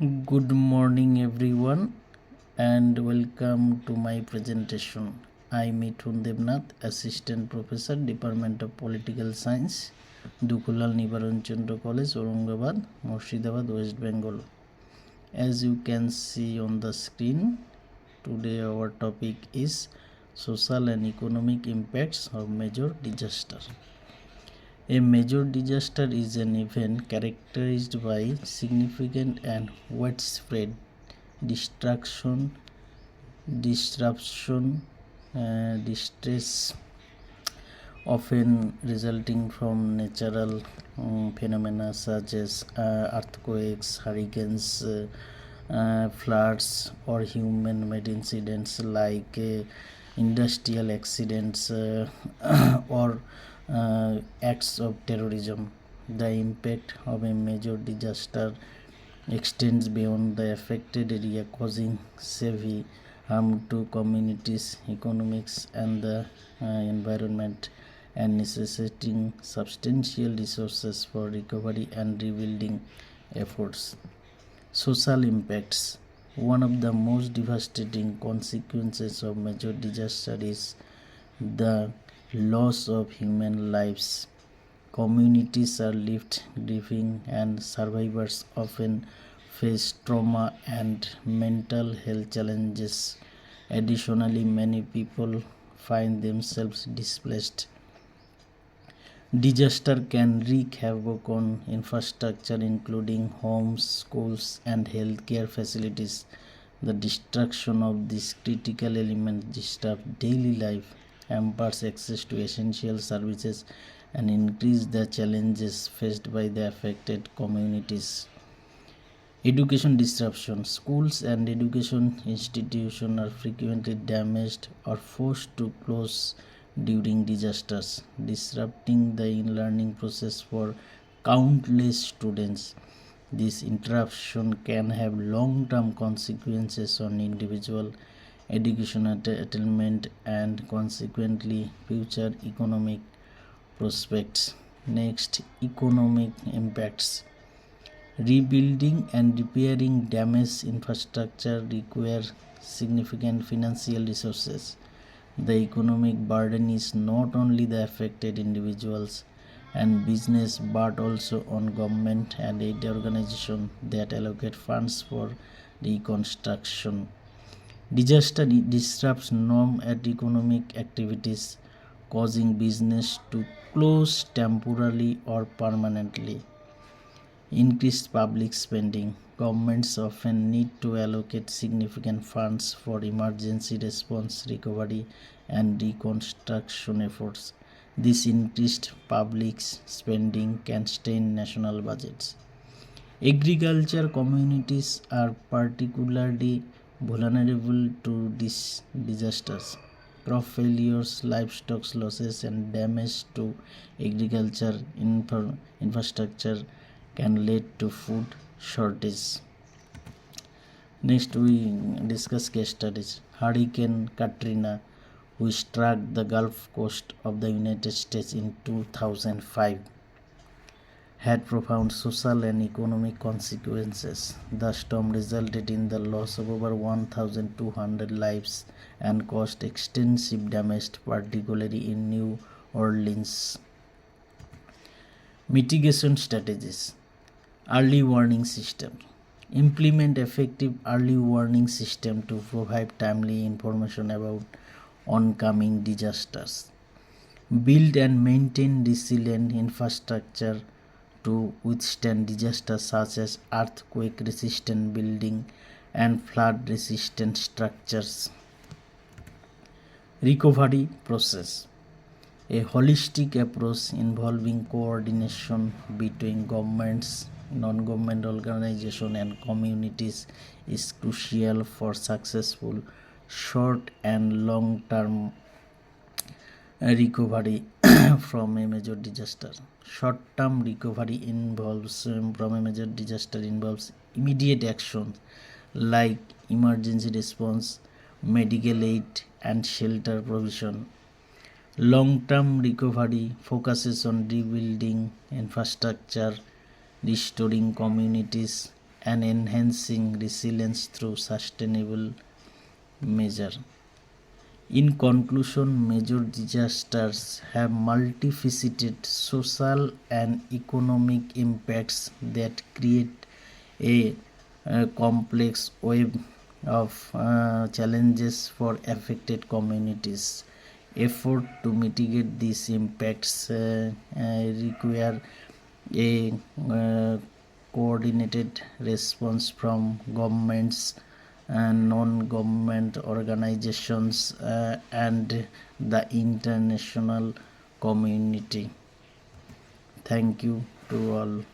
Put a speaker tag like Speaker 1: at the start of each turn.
Speaker 1: Good morning, everyone, and welcome to my presentation. I am Mithun Devnath, Assistant Professor, Department of Political Science, Dukulal Nibaran Chandra College, Aurangabad, Murshidabad, West Bengal. As you can see on the screen, today our topic is social and economic impacts of major disaster. A major disaster is an event characterized by significant and widespread destruction, disruption, distress, often resulting from natural phenomena such as earthquakes, hurricanes, floods, or human-made incidents like industrial accidents or acts of terrorism. The impact of a major disaster extends beyond the affected area, causing severe harm to communities, economics, and the environment, and necessitating substantial resources for recovery and rebuilding efforts. Social impacts. One of the most devastating consequences of major disaster is the loss of human lives. Communities are left grieving, and survivors often face trauma and mental health challenges. Additionally, many people find themselves displaced. Disaster can wreak havoc on infrastructure, including homes, schools, and healthcare facilities. The destruction of these critical elements disrupts daily life, hampers access to essential services, and increase the challenges faced by the affected communities. Education disruption. Schools and education institutions are frequently damaged or forced to close during disasters, disrupting the learning process for countless students. This interruption can have long-term consequences on individual education attainment and consequently future economic prospects. Next, economic impacts. Rebuilding and repairing damaged infrastructure require significant financial resources. The economic burden is not only the affected individuals and business but also on government and aid organizations that allocate funds for reconstruction. Disaster disrupts norm and economic activities, causing business to close temporarily or permanently. Increased public spending. Governments often need to allocate significant funds for emergency response, recovery, and reconstruction efforts. This increased public spending can strain national budgets. Agriculture communities are particularly vulnerable to these disasters. Crop failures, livestock losses, and damage to agriculture infrastructure can lead to food shortage. Next, we discuss case studies. Hurricane Katrina, which struck the Gulf Coast of the United States in 2005, had profound social and economic consequences. The storm resulted in the loss of over 1,200 lives and caused extensive damage, particularly in New Orleans. Mitigation strategies. Early warning system. Implement effective early warning system to provide timely information about oncoming disasters. Build and maintain resilient infrastructure to withstand disasters such as earthquake resistant building and flood resistant structures. Recovery process. A holistic approach involving coordination between governments, non-government organizations, and communities is crucial for successful short and long-term recovery from a major disaster. Short-term recovery from a major disaster involves immediate actions like emergency response, medical aid, and shelter provision. Long-term recovery focuses on rebuilding infrastructure, restoring communities, and enhancing resilience through sustainable measure. In conclusion, major disasters have multifaceted social and economic impacts that create a complex web of challenges for affected communities. Effort to mitigate these impacts require a coordinated response from governments and non-government organizations and the international community. Thank you to all.